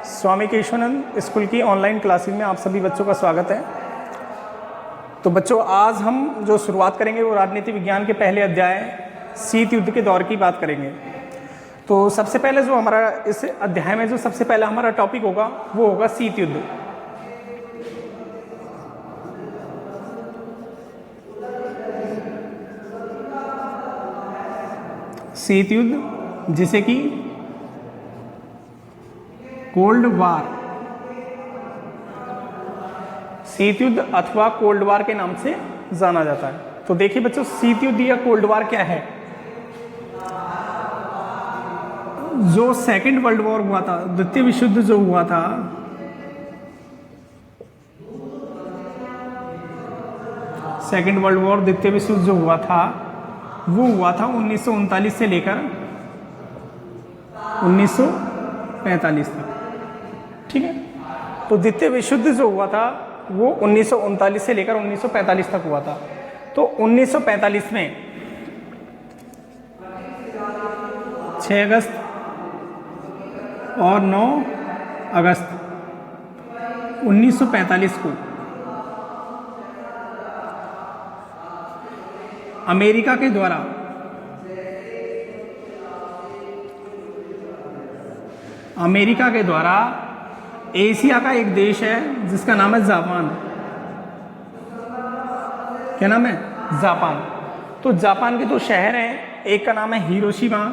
स्वामी Keshavananda school की online classes में आप सभी बच्चों का स्वागत है। तो बच्चों, आज हम जो शुरुआत करेंगे वो राजनीति विज्ञान के पहले अध्याय शीत युद्ध के दौर की बात करेंगे। तो सबसे पहले जो हमारा इस अध्याय में जो सबसे पहला हमारा टॉपिक होगा वो होगा शीत युद्ध। शीत युद्ध जिसे कि कोल्ड वार, शीत युद्ध अथवा कोल्ड वार के नाम से जाना जाता है। तो देखिए बच्चों, शीत युद्ध या कोल्ड वार क्या है। जो सेकेंड वर्ल्ड वॉर हुआ था, द्वितीय विश्व युद्ध जो हुआ था, सेकेंड वर्ल्ड वॉर द्वितीय विश्व युद्ध जो हुआ था वो हुआ था 1939 से लेकर 1945 तक। ठीक है, तो द्वितीय विश्व युद्ध जो हुआ था वो 1939 से लेकर 1945 तक हुआ था। तो 1945 में 6 अगस्त और 9 अगस्त 1945 को अमेरिका के द्वारा एशिया का एक देश है जिसका नाम है जापान। क्या नाम है? जापान। तो जापान के दो शहर हैं, एक का नाम है हिरोशिमा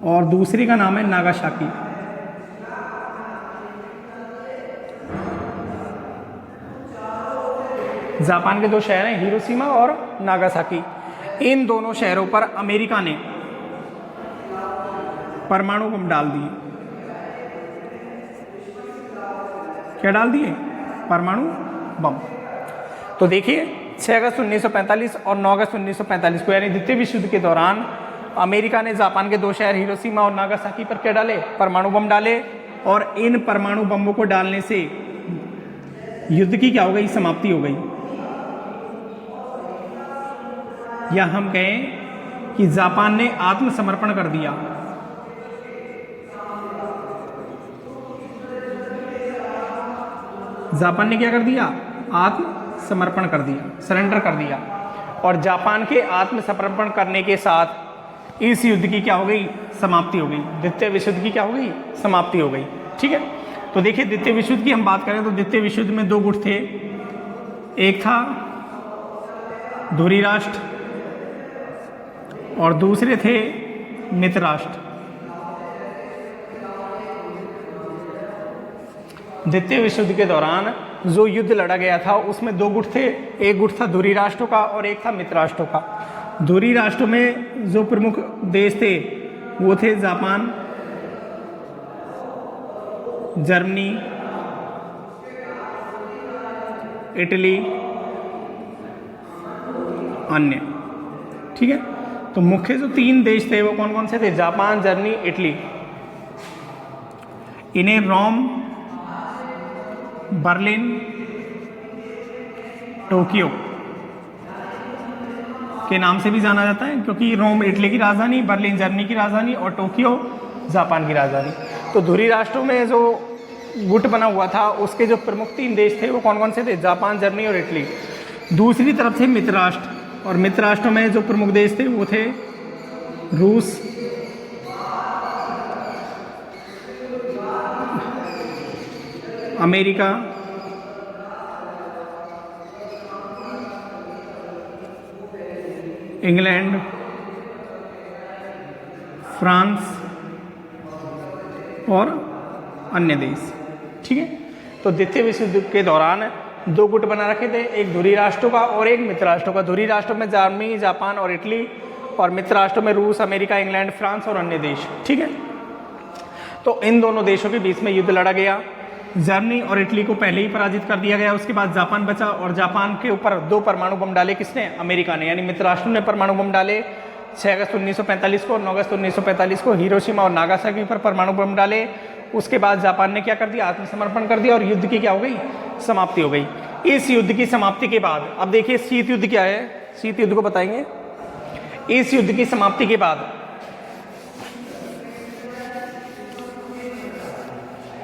और दूसरे का नाम है नागासाकी। जापान के दो शहर हैं हिरोशिमा और नागासाकी। इन दोनों शहरों पर अमेरिका ने परमाणु बम डाल दिए। क्या डाल दिए? परमाणु बम। तो देखिए 6 अगस्त 1945 और 9 अगस्त 1945 को, यानी द्वितीय विश्व युद्ध के दौरान अमेरिका ने जापान के दो शहर हिरोशिमा और नागासाकी पर क्या डाले? परमाणु बम डाले। और इन परमाणु बमों को डालने से युद्ध की क्या हो गई? समाप्ति हो गई। या हम कहें कि जापान ने आत्मसमर्पण कर दिया। जापान ने क्या कर दिया? आत्मसमर्पण कर दिया, सरेंडर कर दिया। और जापान के आत्मसमर्पण करने के साथ इस युद्ध की क्या हो गई? समाप्ति हो गई। द्वितीय विश्व युद्ध की क्या हो गई? समाप्ति हो गई। ठीक है, तो देखिए द्वितीय विश्व युद्ध की हम बात करें तो द्वितीय विश्व युद्ध में दो गुट थे। एक था धुरी राष्ट्र और दूसरे थे मित्र राष्ट्र। द्वितीय विश्व युद्ध के दौरान जो युद्ध लड़ा गया था उसमें दो गुट थे। एक गुट था धुरी राष्ट्रों का और एक था मित्र राष्ट्रों का। धुरी राष्ट्रों में जो प्रमुख देश थे वो थे जापान, जर्मनी, इटली, अन्य। ठीक है, तो मुख्य जो तीन देश थे वो कौन कौन से थे? Japan, Germany, Italy. इन्हें रोम, बर्लिन, टोक्यो के नाम से भी जाना जाता है, क्योंकि रोम इटली की राजधानी, बर्लिन जर्मनी की राजधानी और टोक्यो जापान की राजधानी। तो धुरी राष्ट्रों में जो गुट बना हुआ था उसके जो प्रमुख तीन देश थे वो कौन कौन से थे? जापान, जर्मनी और इटली। दूसरी तरफ थे मित्र राष्ट्र, और मित्र राष्ट्रों में जो प्रमुख देश थे वो थे रूस, अमेरिका, इंग्लैंड, फ्रांस और अन्य देश। ठीक है, तो द्वितीय विश्व युद्ध के दौरान दो गुट बना रखे थे, एक धुरी राष्ट्रों का और एक मित्र राष्ट्रों का। धुरी राष्ट्रों में जर्मनी, जापान और इटली, और मित्र राष्ट्रों में रूस, अमेरिका, इंग्लैंड, फ्रांस और अन्य देश। ठीक है, तो इन दोनों देशों के बीच में युद्ध लड़ा गया। जर्मनी और इटली को पहले ही पराजित कर दिया गया। उसके बाद जापान बचा और जापान के ऊपर दो परमाणु बम डाले। किसने? अमेरिका ने, यानी मित्र राष्ट्रों ने परमाणु बम डाले। 6 अगस्त 1945 को और 9 अगस्त 1945 को हिरोशिमा और नागासाकी पर परमाणु बम डाले। उसके बाद जापान ने क्या कर दिया? आत्मसमर्पण कर दिया और युद्ध की क्या हो गई? समाप्ति हो गई। इस युद्ध की समाप्ति के बाद अब देखिए शीत युद्ध क्या है, शीत युद्ध को बताएंगे। इस युद्ध की समाप्ति के बाद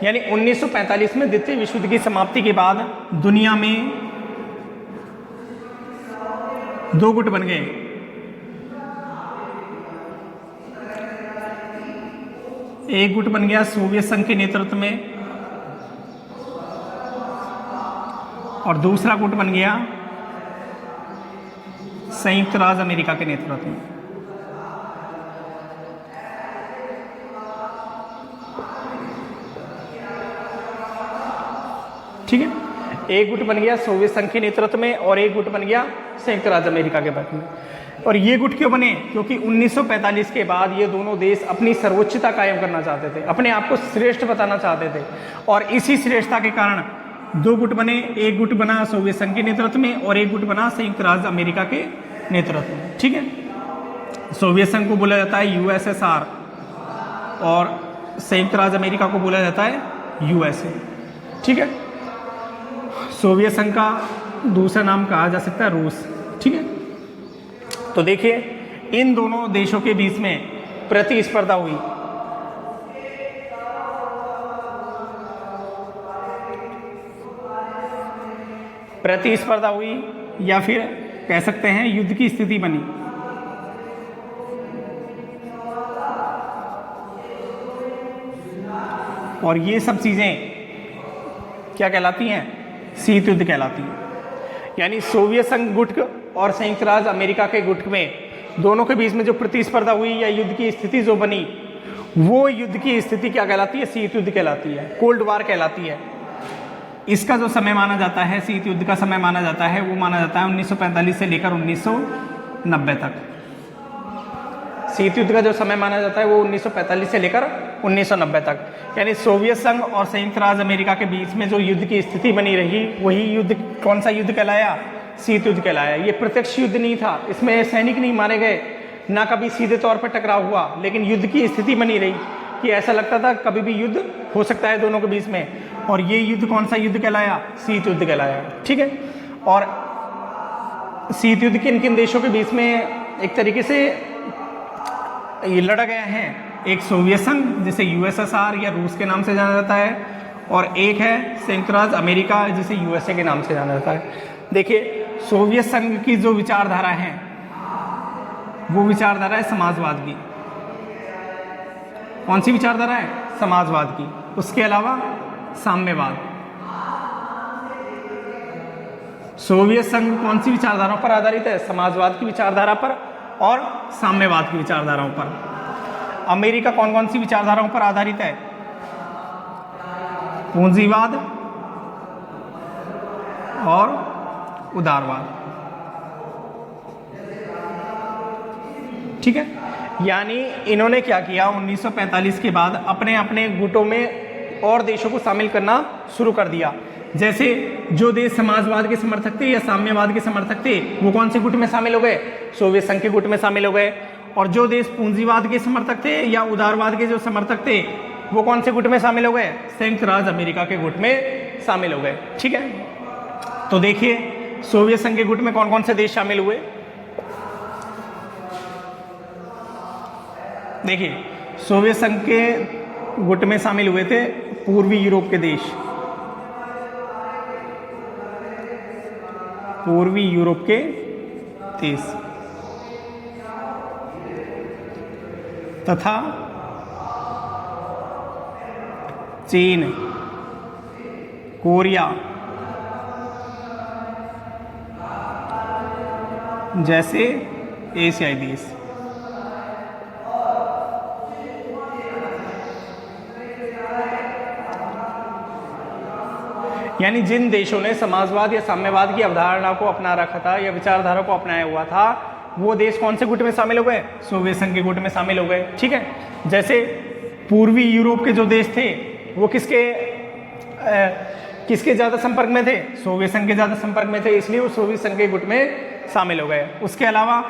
यानी 1945 में द्वितीय विश्व युद्ध की समाप्ति के बाद दुनिया में दो गुट बन गए। एक गुट बन गया सोवियत संघ के नेतृत्व में और दूसरा गुट बन गया संयुक्त राज्य अमेरिका के नेतृत्व में। ठीक है, एक गुट बन गया सोवियत संघ के नेतृत्व में और एक गुट बन गया संयुक्त राज्य अमेरिका के पक्ष में। और ये गुट क्यों बने? क्योंकि 1945 के बाद ये दोनों देश अपनी सर्वोच्चता कायम करना चाहते थे, अपने आप को श्रेष्ठ बताना चाहते थे और इसी श्रेष्ठता के कारण दो गुट बने। एक गुट बना सोवियत संघ के नेतृत्व में और एक गुट बना संयुक्त राज्य अमेरिका के नेतृत्व में। ठीक है, सोवियत संघ को बोला जाता है यूएसएसआर और संयुक्त राज्य अमेरिका को बोला जाता है यूएसए। ठीक है, सोवियत संघ का दूसरा नाम कहा जा सकता है रूस। ठीक है, तो देखिए इन दोनों देशों के बीच में प्रतिस्पर्धा हुई। प्रतिस्पर्धा हुई या फिर कह सकते हैं युद्ध की स्थिति बनी। और ये सब चीजें क्या कहलाती हैं? शीत युद्ध कहलाती हैं। यानी सोवियत संघ गुट और संयुक्त राज्य अमेरिका के गुट में दोनों के बीच में जो प्रतिस्पर्धा हुई या युद्ध की स्थिति जो बनी, वो युद्ध की स्थिति क्या कहलाती है? शीत युद्ध कहलाती है, कोल्ड वार कहलाती है। इसका जो समय माना जाता है, शीत युद्ध का समय माना जाता है, वो माना जाता है 1945 से लेकर 1990 तक। शीत युद्ध का जो समय माना जाता है वो 1945 से लेकर 1990 तक। यानी सोवियत संघ और संयुक्त राज्य अमेरिका के बीच में जो युद्ध की स्थिति बनी रही, वही युद्ध कौन सा युद्ध कहलाया? शीत युद्ध कहलाया। ये प्रत्यक्ष युद्ध नहीं था, इसमें सैनिक नहीं मारे गए, ना कभी सीधे तौर पर टकराव हुआ, लेकिन युद्ध की स्थिति बनी रही कि ऐसा लगता था कभी भी युद्ध हो सकता है दोनों के बीच में। और ये युद्ध कौन सा युद्ध कहलाया? शीत युद्ध कहलाया। ठीक है, और शीत युद्ध किन किन देशों के बीच में एक तरीके से ये लड़ा गया है? एक सोवियत संघ जिसे यूएसएसआर या रूस के नाम से जाना जाता है, और एक है संयुक्त राज्य अमेरिका जिसे यूएसए के नाम से जाना जाता है। देखिए सोवियत संघ की जो विचारधारा है वो विचारधारा है समाजवाद की। कौन सी विचारधारा है? समाजवाद की। उसके अलावा साम्यवाद। सोवियत संघ कौन सी विचारधाराओं पर आधारित है? समाजवाद की विचारधारा पर और साम्यवाद की विचारधाराओं पर। अमेरिका कौन कौन सी विचारधाराओं पर आधारित है? पूंजीवाद और उदारवाद। ठीक है, यानी इन्होंने क्या किया? 1945 के बाद अपने अपने गुटों में और देशों को शामिल करना शुरू कर दिया। जैसे जो देश समाजवाद के समर्थक थे या साम्यवाद के समर्थक थे, वो कौन से गुट में शामिल हो गए? सोवियत संघ के गुट में शामिल हो गए। और जो देश पूंजीवाद के समर्थक थे या उदारवाद के जो समर्थक थे, वो कौन से गुट में शामिल हो गए? संयुक्त राज्य अमेरिका के गुट में शामिल हो गए। ठीक है, तो देखिए सोवियत संघ के गुट में कौन कौन से देश शामिल हुए? देखिए सोवियत संघ के गुट में शामिल हुए थे पूर्वी यूरोप के देश, पूर्वी यूरोप के देश तथा चीन, कोरिया जैसे एशियाई देश। यानी जिन देशों ने समाजवाद या साम्यवाद की अवधारणा को अपना रखा था या विचारधारा को अपनाया हुआ था, वो देश कौन से गुट में शामिल हो गए? सोवियत संघ के गुट में शामिल हो गए। ठीक है, जैसे पूर्वी यूरोप के जो देश थे वो किसके ज़्यादा संपर्क में थे? सोवियत संघ के ज़्यादा संपर्क में थे, इसलिए वो सोवियत संघ के गुट में शामिल हो गए। उसके अलावा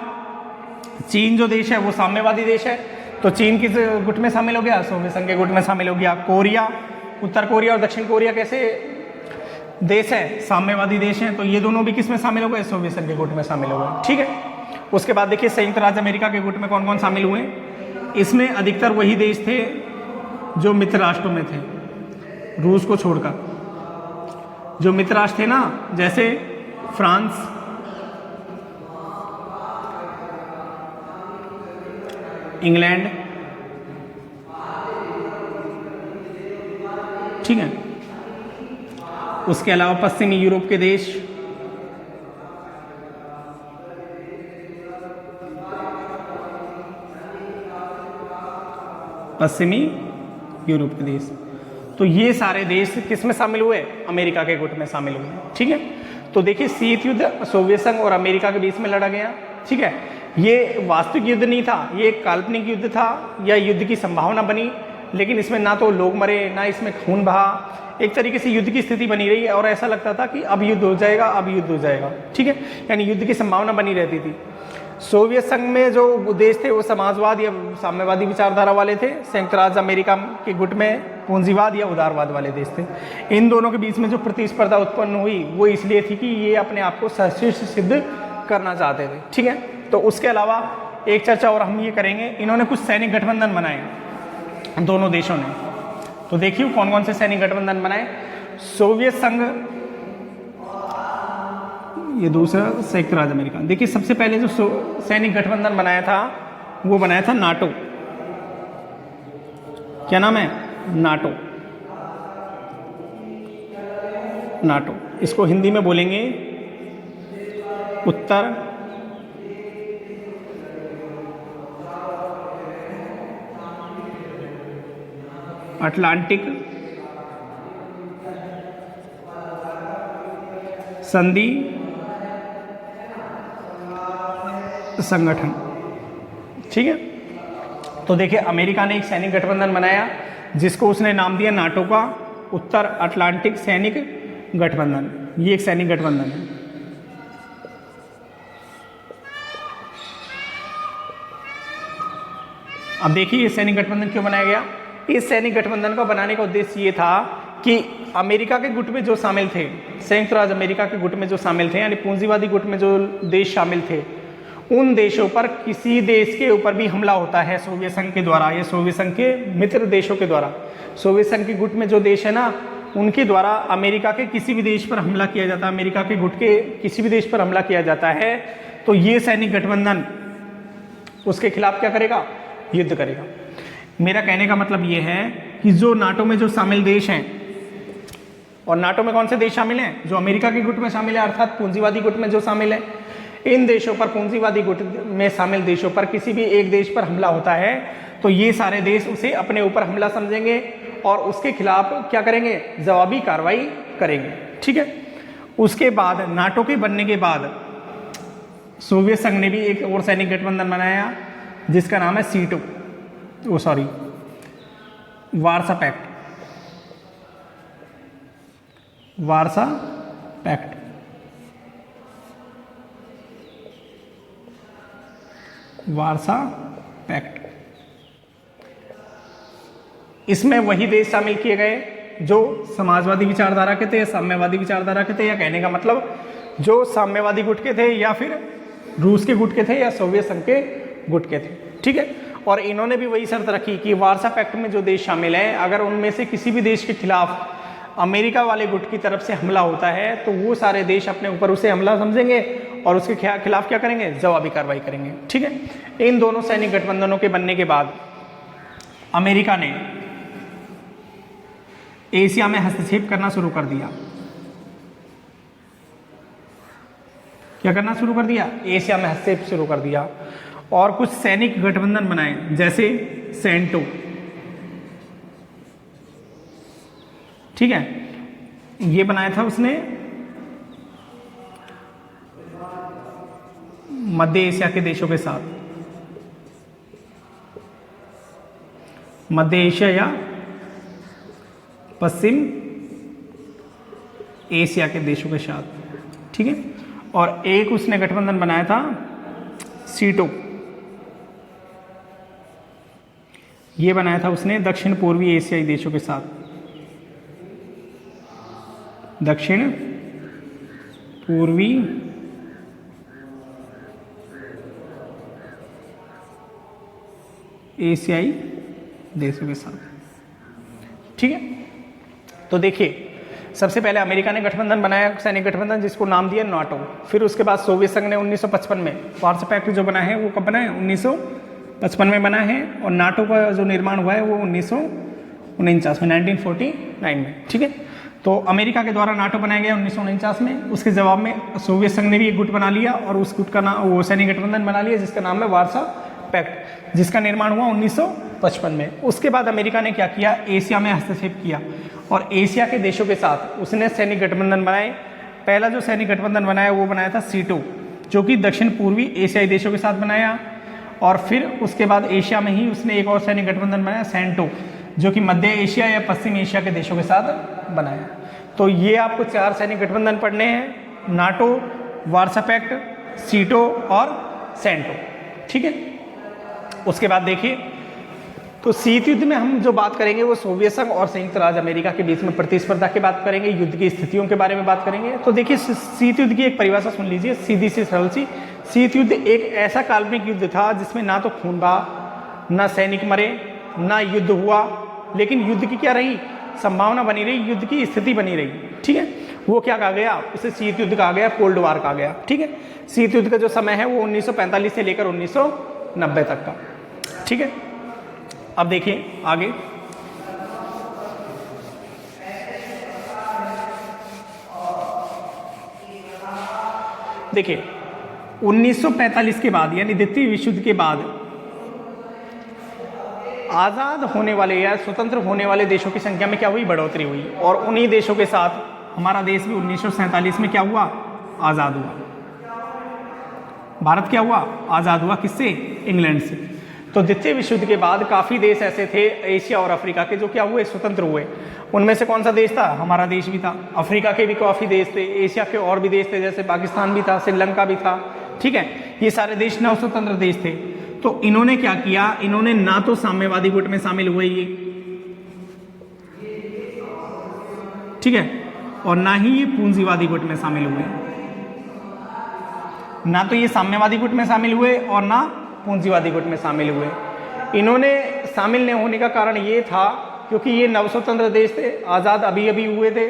चीन जो देश है वो साम्यवादी देश है, तो चीन किस गुट में शामिल हो गया? सोवियत संघ के गुट में शामिल हो गया। कोरिया, उत्तर कोरिया और दक्षिण कोरिया कैसे देश है? साम्यवादी देश हैं, तो ये दोनों भी किस में शामिल हो गए? सोवियत संघ के गुट में शामिल हो गए। ठीक है, उसके बाद देखिए संयुक्त राज्य अमेरिका के गुट में कौन कौन शामिल हुए? इसमें अधिकतर वही देश थे जो मित्र राष्ट्रों में थे। रूस को छोड़कर। जो मित्र राष्ट्र थे ना, जैसे फ्रांस, इंग्लैंड, ठीक है, उसके अलावा पश्चिमी यूरोप के देश, पश्चिमी यूरोप के देश, तो ये सारे देश किस में शामिल हुए? अमेरिका के गुट में शामिल हुए, ठीक है। तो देखिए शीत युद्ध सोवियत संघ और अमेरिका के बीच में लड़ा गया, ठीक है। ये वास्तविक युद्ध नहीं था, ये एक काल्पनिक युद्ध था, या युद्ध की संभावना बनी, लेकिन इसमें ना तो लोग मरे ना इसमें खून बहा, एक तरीके से युद्ध की स्थिति बनी रही और ऐसा लगता था कि अब युद्ध हो जाएगा, अब युद्ध हो जाएगा, ठीक है, यानी युद्ध की संभावना बनी रहती थी। सोवियत संघ में जो देश थे वो समाजवाद या साम्यवादी विचारधारा वाले थे, संयुक्त राज्य अमेरिका के गुट में पूंजीवाद या उदारवाद वाले देश थे। इन दोनों के बीच में जो प्रतिस्पर्धा उत्पन्न हुई वो इसलिए थी कि ये अपने आप को सर्वश्रेष्ठ सिद्ध करना चाहते थे, ठीक है। तो उसके अलावा एक चर्चा और हम ये करेंगे, इन्होंने कुछ सैनिक गठबंधन बनाए दोनों देशों ने। तो देखिए कौन कौन से सैनिक गठबंधन बनाए। सोवियत संघ, ये दूसरा संयुक्त राज्य अमेरिका। देखिए सबसे पहले जो सैनिक गठबंधन बनाया था वो बनाया था नाटो। क्या नाम है? नाटो। नाटो, इसको हिंदी में बोलेंगे उत्तर अटलांटिक संधि संगठन, ठीक है। तो देखिए अमेरिका ने एक सैनिक गठबंधन बनाया जिसको उसने नाम दिया नाटो का, उत्तर अटलांटिक सैनिक गठबंधन। ये एक सैनिक गठबंधन है। अब देखिए ये सैनिक गठबंधन क्यों बनाया गया। इस सैनिक गठबंधन को बनाने का उद्देश्य ये था कि अमेरिका के गुट में जो शामिल थे, संयुक्त राज्य अमेरिका के गुट में जो शामिल थे, यानी पूंजीवादी गुट में जो देश शामिल थे, उन देशों पर किसी देश के ऊपर भी हमला होता है सोवियत संघ के द्वारा या सोवियत संघ के मित्र देशों के द्वारा, सोवियत संघ के गुट में जो देश है ना, उनके द्वारा अमेरिका के किसी भी देश पर हमला किया जाता है, अमेरिका के गुट के किसी भी देश पर हमला किया जाता है, तो ये सैनिक गठबंधन उसके खिलाफ क्या करेगा? युद्ध करेगा। मेरा कहने का मतलब ये है कि जो नाटो में जो शामिल देश हैं, और नाटो में कौन से देश शामिल हैं? जो अमेरिका के गुट में शामिल है, अर्थात पूंजीवादी गुट में जो शामिल है, इन देशों पर, पूंजीवादी गुट में शामिल देशों पर किसी भी एक देश पर हमला होता है तो ये सारे देश उसे अपने ऊपर हमला समझेंगे और उसके खिलाफ क्या करेंगे? जवाबी कार्रवाई करेंगे, ठीक है। उसके बाद नाटो के बनने के बाद सोवियत संघ ने भी एक और सैनिक गठबंधन बनाया जिसका नाम है SEATO, Warsaw pact. Warsaw pact, Warsaw pact. इसमें वही देश शामिल किए गए जो समाजवादी विचारधारा के थे या साम्यवादी विचारधारा के थे, या कहने का मतलब जो साम्यवादी गुट के थे या फिर रूस के गुट के थे या सोवियत संघ के गुट के थे, ठीक है। और इन्होंने भी वही शर्त रखी कि वार्सा पैक्ट में जो देश शामिल हैं, अगर उनमें से किसी भी देश के खिलाफ अमेरिका वाले गुट की तरफ से हमला होता है तो वो सारे देश अपने ऊपर उसे हमला समझेंगे और उसके खिलाफ क्या करेंगे? जवाबी कार्रवाई करेंगे, ठीक है। इन दोनों सैनिक गठबंधनों के बनने के बाद अमेरिका ने एशिया में हस्तक्षेप करना शुरू कर दिया। क्या करना शुरू कर दिया? एशिया में हस्तक्षेप शुरू कर दिया और कुछ सैनिक गठबंधन बनाए, जैसे सेंटो, ठीक है। ये बनाया था उसने मध्य एशिया के देशों के साथ, मध्य एशिया या पश्चिम एशिया के देशों के साथ, ठीक है। और एक उसने गठबंधन बनाया था सीटो, ये बनाया था उसने दक्षिण पूर्वी एशियाई देशों के साथ, दक्षिण पूर्वी एशियाई देशों के साथ, ठीक है। तो देखिए, सबसे पहले अमेरिका ने गठबंधन बनाया, सैनिक गठबंधन, जिसको नाम दिया नाटो। फिर उसके बाद सोवियत संघ ने 1955 में वार्सा पैक्ट जो बना है वो कब बना है? 1955 में बना है। और नाटो का जो निर्माण हुआ है वो 1949 में, 1949 में, ठीक है। तो अमेरिका के द्वारा नाटो बनाया गया 1949 में। उसके जवाब में सोवियत संघ ने भी एक गुट बना लिया और उस गुट का नाम, वो सैनिक गठबंधन बना लिया जिसका नाम है वार्सा पैक्ट, जिसका निर्माण हुआ 1955 में। उसके बाद अमेरिका ने क्या किया? एशिया में हस्तक्षेप किया और एशिया के देशों के साथ उसने सैनिक गठबंधन बनाए। पहला जो सैनिक गठबंधन बनाया वो बनाया था सीटो, जो कि दक्षिण पूर्वी एशियाई देशों के साथ बनाया। और फिर उसके बाद एशिया में ही उसने एक और सैनिक गठबंधन बनाया, सेंटो, जो कि मध्य एशिया या पश्चिम एशिया के देशों के साथ बनाया। तो ये आपको 4 सैनिक गठबंधन पढ़ने हैं, नाटो, वार्सा पैक्ट, सीटो और सेंटो, ठीक है। उसके बाद देखिए, तो शीत युद्ध में हम जो बात करेंगे वो सोवियत संघ और संयुक्त राज्य अमेरिका के बीच में प्रतिस्पर्धा की बात करेंगे, युद्ध की स्थितियों के बारे में बात करेंगे। तो देखिए, शीत युद्ध की एक परिभाषा सुन लीजिए, सीधी सी सरल सी। शीत युद्ध एक ऐसा काल्पनिक युद्ध था जिसमें ना तो खून बहा, ना सैनिक मरे, ना युद्ध हुआ, लेकिन युद्ध की क्या रही? संभावना बनी रही, युद्ध की स्थिति बनी रही, ठीक है। वो क्या कहा गया? उसे शीत युद्ध कहा गया, कोल्ड वार कहा गया, ठीक है। शीत युद्ध का जो समय है वो 1945 से लेकर 1990 तक का, ठीक है। अब देखिए आगे, देखिए 1945 के बाद यानी द्वितीय विश्व युद्ध के बाद आज़ाद होने वाले या स्वतंत्र होने वाले देशों की संख्या में क्या हुई? बढ़ोतरी हुई। और उन्हीं देशों के साथ हमारा देश भी 1947 में क्या हुआ? आज़ाद हुआ। भारत क्या हुआ? आज़ाद हुआ। किससे? इंग्लैंड से। तो द्वितीय विश्व युद्ध के बाद काफ़ी देश ऐसे थे एशिया और अफ्रीका के जो क्या हुए? स्वतंत्र हुए। उनमें से कौन सा देश था? हमारा देश भी था। अफ्रीका के भी काफ़ी देश थे, एशिया के और भी देश थे, जैसे पाकिस्तान भी था, श्रीलंका भी था, ठीक है। ये सारे देश नव स्वतंत्र देश थे। तो इन्होंने क्या किया? इन्होंने ना तो साम्यवादी गुट में शामिल हुए ये, ठीक है, और ना ही ये पूंजीवादी गुट में शामिल हुए। ना तो ये साम्यवादी गुट में शामिल हुए और ना पूंजीवादी गुट में शामिल हुए। इन्होंने शामिल नहीं होने का कारण ये था क्योंकि ये नवस्वतंत्र देश थे, आज़ाद अभी अभी हुए थे।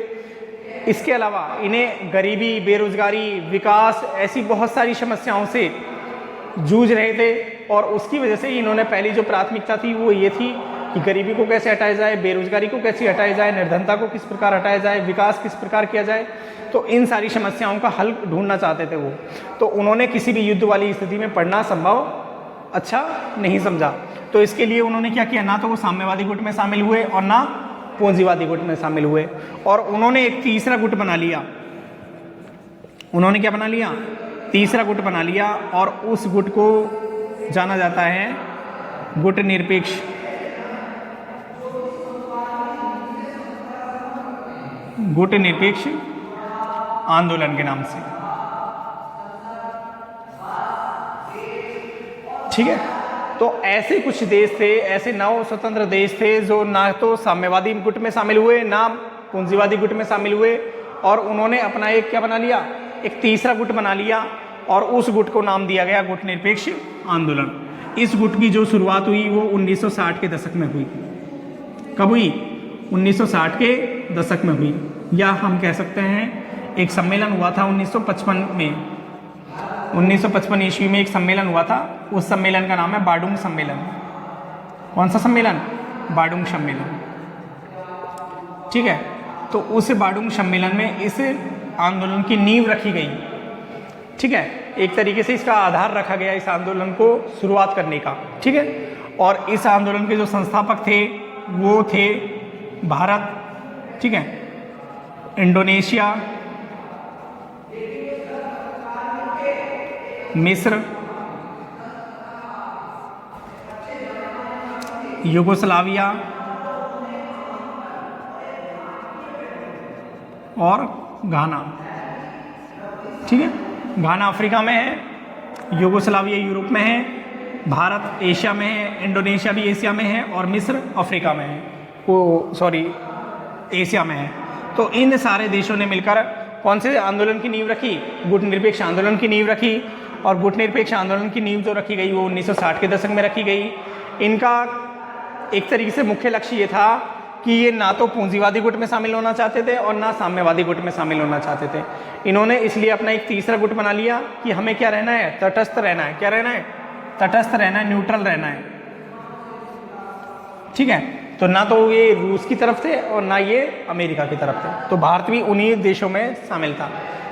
इसके अलावा इन्हें गरीबी, बेरोजगारी, विकास, ऐसी बहुत सारी समस्याओं से जूझ रहे थे। और उसकी वजह से इन्होंने पहली जो प्राथमिकता थी वो ये थी कि गरीबी को कैसे हटाया जाए, बेरोजगारी को कैसे हटाया जाए, निर्धनता को किस प्रकार हटाया जाए, विकास किस प्रकार किया जाए। तो इन सारी समस्याओं का हल ढूंढना चाहते थे वो। तो उन्होंने किसी भी युद्ध वाली स्थिति में पड़ना संभव अच्छा नहीं समझा। तो इसके लिए उन्होंने क्या किया? ना तो वो साम्यवादी गुट में शामिल हुए और ना पूंजीवादी गुट में शामिल हुए। और उन्होंने एक तीसरा गुट बना लिया। उन्होंने क्या बना लिया? तीसरा गुट बना लिया। और उस गुट को जाना जाता है गुट निरपेक्ष। गुट निरपेक्ष आंदोलन के नाम से, ठीक है। तो ऐसे कुछ देश थे, ऐसे 9 स्वतंत्र देश थे जो ना तो साम्यवादी गुट में शामिल हुए ना पूंजीवादी गुट में शामिल हुए। और उन्होंने अपना एक क्या बना लिया? एक तीसरा गुट बना लिया। और उस गुट को नाम दिया गया गुट निरपेक्ष आंदोलन। इस गुट की जो शुरुआत हुई वो 1960 के दशक में हुई। कब हुई? 1960 के दशक में हुई। या हम कह सकते हैं एक सम्मेलन हुआ था 1955 में। 1955 ईस्वी में एक सम्मेलन हुआ था। उस सम्मेलन का नाम है बार्डुंग सम्मेलन। कौन सा सम्मेलन? बार्डुंग सम्मेलन, ठीक है। तो उस बार्डुंग सम्मेलन में इस आंदोलन की नींव रखी गई, ठीक है। एक तरीके से इसका आधार रखा गया इस आंदोलन को शुरुआत करने का, ठीक है। और इस आंदोलन के जो संस्थापक थे वो थे भारत, ठीक है, इंडोनेशिया, मिस्र, यूगोस्लाविया और घाना, ठीक है। घाना अफ्रीका में है, यूगोस्लाविया यूरोप में है, भारत एशिया में है, इंडोनेशिया भी एशिया में है और मिस्र अफ्रीका में है, एशिया में है। तो इन सारे देशों ने मिलकर कौन से आंदोलन की नींव रखी? गुट निरपेक्ष आंदोलन की नींव रखी। और गुट निरपेक्ष आंदोलन की नींव जो रखी गई वो 1960 के दशक में रखी गई। इनका एक तरीके से मुख्य लक्ष्य ये था कि ये ना तो पूंजीवादी गुट में शामिल होना चाहते थे और ना साम्यवादी गुट में शामिल होना चाहते थे। इन्होंने इसलिए अपना एक तीसरा गुट बना लिया कि हमें क्या रहना है, तटस्थ रहना है। क्या रहना है? तटस्थ रहना है, न्यूट्रल रहना है। ठीक है, तो ना तो ये रूस की तरफ थे और ना ये अमेरिका की तरफ थे, तो भारत भी उन्हीं देशों में शामिल था।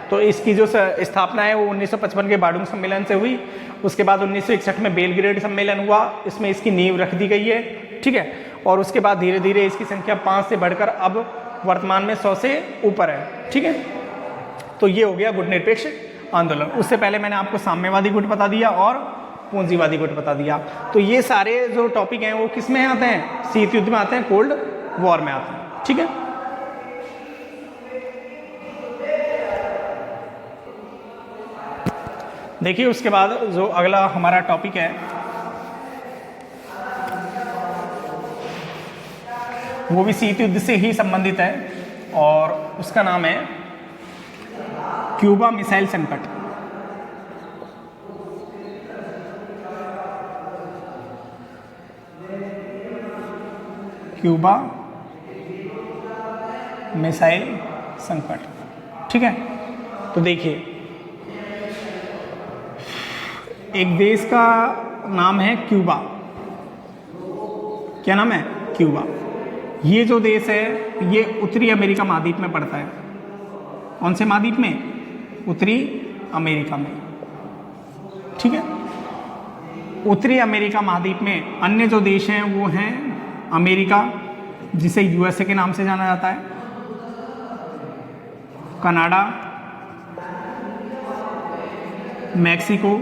तो इसकी जो स्थापना है वो 1955 के बाडुंग सम्मेलन से हुई। उसके बाद 1961 में बेलग्रेड सम्मेलन हुआ, इसमें इसकी नींव रख दी गई है। ठीक है, और उसके बाद धीरे धीरे इसकी संख्या 5 से बढ़कर अब वर्तमान में 100 से ऊपर है। ठीक है, तो ये हो गया गुटनिरपेक्ष आंदोलन। उससे पहले मैंने आपको साम्यवादी गुट बता दिया और पूंजीवादी गुट बता दिया। तो ये सारे जो टॉपिक हैं वो किस में आते हैं? शीत युद्ध में आते हैं, कोल्ड वॉर में आते हैं। ठीक है, देखिए उसके बाद जो अगला हमारा टॉपिक है वो भी शीत युद्ध से ही संबंधित है और उसका नाम है क्यूबा मिसाइल संकट। क्यूबा मिसाइल संकट। ठीक है, तो देखिए एक देश का नाम है क्यूबा। क्या नाम है? क्यूबा। ये जो देश है ये उत्तरी अमेरिका महाद्वीप में पड़ता है। कौन से महाद्वीप में? उत्तरी अमेरिका में। ठीक है, उत्तरी अमेरिका महाद्वीप में अन्य जो देश हैं वो हैं अमेरिका, जिसे यूएसए के नाम से जाना जाता है, कनाडा, मैक्सिको,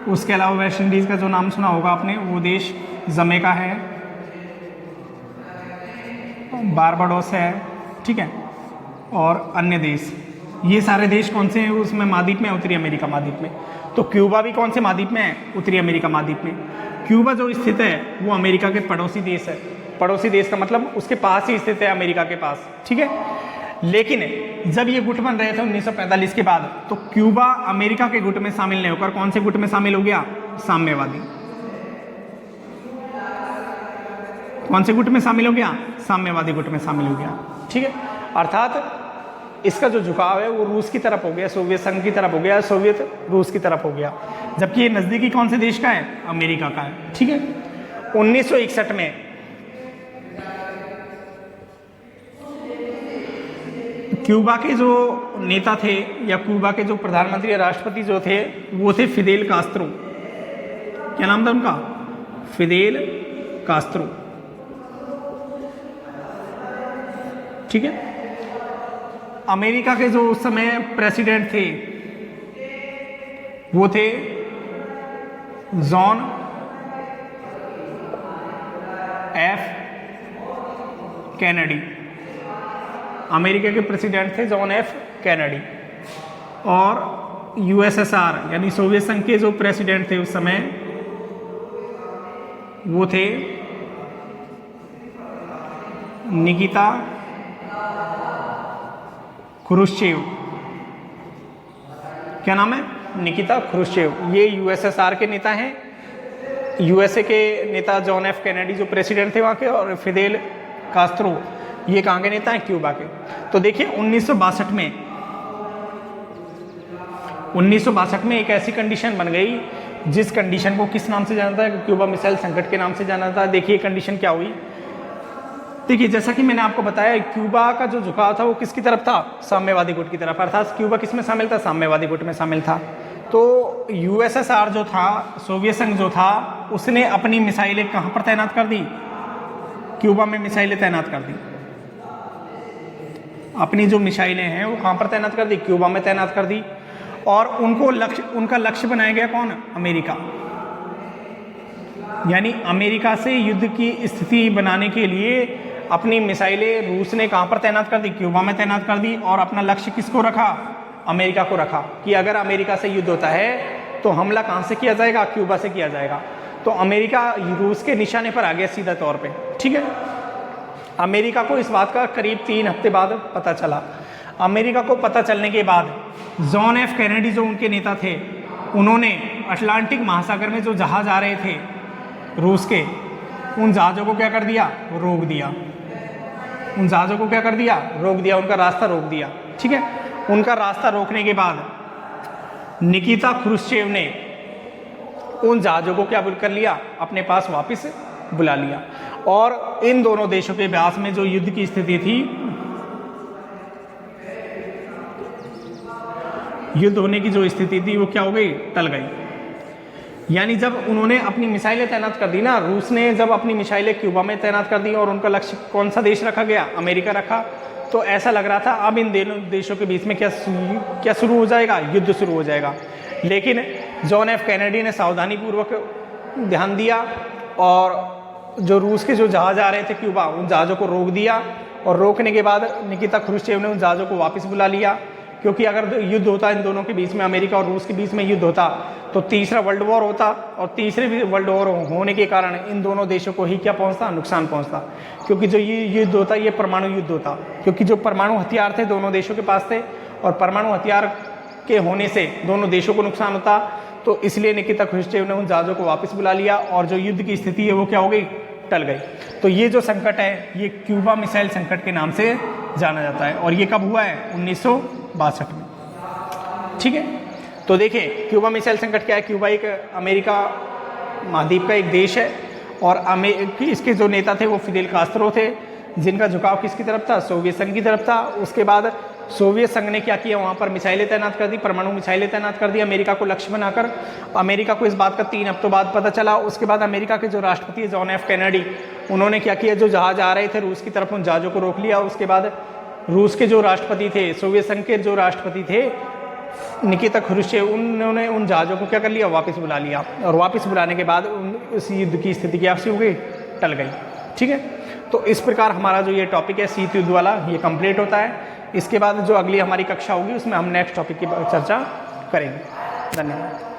उसके अलावा वेस्ट इंडीज़ का जो नाम सुना होगा आपने वो देश जमैका है, बारबाडोस है। ठीक है, और अन्य देश, ये सारे देश कौन से हैं उसमें महाद्वीप में? उत्तरी अमेरिका महाद्वीप में। तो क्यूबा भी कौन से महाद्वीप में है? उत्तरी अमेरिका महाद्वीप में। क्यूबा जो स्थित है वो अमेरिका के पड़ोसी देश है। पड़ोसी देश का मतलब उसके पास ही स्थित है, अमेरिका के पास। ठीक है, लेकिन जब ये गुट बन रहे थे 1945 के बाद, तो क्यूबा अमेरिका के गुट में शामिल नहीं होकर कौन से गुट में शामिल हो गया? साम्यवादी। कौन से गुट में शामिल हो गया? साम्यवादी गुट में शामिल हो गया। ठीक है, अर्थात इसका जो झुकाव है वो रूस की तरफ हो गया, सोवियत संघ की तरफ हो गया, सोवियत रूस की तरफ हो गया, जबकि ये नज़दीकी कौन से देश का है? अमेरिका का है। ठीक है, 1961 में क्यूबा के जो नेता थे या क्यूबा के जो प्रधानमंत्री या राष्ट्रपति जो थे वो थे फिदेल कास्त्रो। क्या नाम था उनका? Fidel Castro. ठीक है, अमेरिका के जो उस समय प्रेसिडेंट थे वो थे जॉन एफ कैनेडी। अमेरिका के प्रेसिडेंट थे जॉन एफ कैनेडी। और यूएसएसआर यानी सोवियत संघ के जो प्रेसिडेंट थे उस समय वो थे निकिता क्रुश्चेव। क्या नाम है? निकिता क्रुश्चेव। ये यूएसएसआर के नेता हैं। यूएसए के नेता जॉन एफ कैनेडी जो प्रेसिडेंट थे वहाँ के, और फिदेल कास्त्रो ये कहाँ के नेता हैं? क्यूबा के। तो देखिए 1962 में एक ऐसी कंडीशन बन गई जिस कंडीशन को किस नाम से जाना था? क्यूबा मिसाइल संकट के नाम से जाना था। देखिए कंडीशन क्या हुई। देखिए जैसा कि मैंने आपको बताया क्यूबा का जो झुकाव था वो किसकी तरफ था? साम्यवादी गुट की तरफ। अर्थात क्यूबा किस में शामिल था? साम्यवादी गुट में शामिल था। तो यूएसएसआर जो था, सोवियत संघ जो था, उसने अपनी मिसाइलें कहाँ पर तैनात कर दी? क्यूबा में मिसाइलें तैनात कर दी। अपनी जो मिसाइलें हैं वो कहाँ पर तैनात कर दी? क्यूबा में तैनात कर दी। और उनका लक्ष्य बनाया गया कौन? अमेरिका। यानी अमेरिका से युद्ध की स्थिति बनाने के लिए अपनी मिसाइलें रूस ने कहाँ पर तैनात कर दी? क्यूबा में तैनात कर दी। और अपना लक्ष्य किसको रखा? अमेरिका को रखा कि अगर अमेरिका से युद्ध होता है तो हमला कहाँ से किया जाएगा? क्यूबा से किया जाएगा। तो अमेरिका रूस के निशाने पर आ गया सीधा तौर पे। ठीक है, अमेरिका को इस बात का करीब 3 हफ्ते बाद पता चला। अमेरिका को पता चलने के बाद जॉन एफ कैनेडी जो उनके नेता थे, उन्होंने अटलांटिक महासागर में जो जहाज आ रहे थे रूस के, उन जहाज़ों को क्या कर दिया, रोक दिया। उन जहाज़ों को क्या कर दिया, रोक दिया, उनका रास्ता रोक दिया। ठीक है, उनका रास्ता रोकने के बाद निकिता क्रुश्चेव ने उन जहाज़ों को क्या कर लिया, अपने पास वापस बुला लिया। और इन दोनों देशों के बीच में जो युद्ध की स्थिति थी, युद्ध होने की जो स्थिति थी वो क्या हो गई, टल गई। यानी जब उन्होंने अपनी मिसाइलें तैनात कर दी ना, रूस ने जब अपनी मिसाइलें क्यूबा में तैनात कर दी और उनका लक्ष्य कौन सा देश रखा गया, अमेरिका रखा, तो ऐसा लग रहा था अब इन दोनों देशों के बीच में क्या शुरू हो जाएगा, युद्ध शुरू हो जाएगा। लेकिन जॉन एफ कैनेडी ने सावधानीपूर्वक ध्यान दिया और जो रूस के जो जहाज आ रहे थे क्यूबा, उन जहाज़ों को रोक दिया। और रोकने के बाद निकिता क्रुश्चेव ने उन जहाज़ों को वापस बुला लिया, क्योंकि अगर युद्ध होता इन दोनों के बीच में, अमेरिका और रूस के बीच में युद्ध होता, तो तीसरा वर्ल्ड वॉर होता और तीसरे वर्ल्ड वॉर होने के कारण इन दोनों देशों को ही क्या पहुंचता, नुकसान पहुंचता। क्योंकि जो ये युद्ध होता ये परमाणु युद्ध होता, क्योंकि जो परमाणु हथियार थे दोनों देशों के पास थे और परमाणु हथियार के होने से दोनों देशों को नुकसान होता। तो इसलिए निकिता क्रुश्चेव ने उन जहाज़ों को वापस बुला लिया और जो युद्ध की स्थिति है वो क्या हो गई, टल गई। तो ये जो संकट है ये क्यूबा मिसाइल संकट के नाम से जाना जाता है। और ये कब हुआ है, 1962 में। ठीक है, तो देखिए क्यूबा मिसाइल संकट क्या है। क्यूबा एक अमेरिका महाद्वीप का एक देश है और इसके जो नेता थे वो फिदेल कास्त्रो थे, जिनका झुकाव किसकी तरफ था, सोवियत संघ की तरफ था। उसके बाद सोवियत संघ ने क्या किया, वहाँ पर मिसाइलें तैनात कर दी, परमाणु मिसाइलें तैनात कर दी अमेरिका को लक्ष्य बनाकर। अमेरिका को इस बात का 3 हफ्तों बाद पता चला। उसके बाद अमेरिका के जो राष्ट्रपति जॉन एफ कैनेडी, उन्होंने क्या किया, जो जहाज आ रहे थे रूस की तरफ उन जहाज़ों को रोक लिया। उसके बाद रूस के जो राष्ट्रपति थे, सोवियत संघ के जो राष्ट्रपति थे निकिता क्रुश्चेव, उन्होंने उन जहाज़ों को क्या कर लिया, वापस बुला लिया। और वापस बुलाने के बाद उस युद्ध की स्थिति क्या हो गई, टल गई। ठीक है, तो इस प्रकार हमारा जो ये टॉपिक है शीत युद्ध वाला, ये कंप्लीट होता है। इसके बाद जो अगली हमारी कक्षा होगी उसमें हम नेक्स्ट टॉपिक की चर्चा करेंगे। धन्यवाद।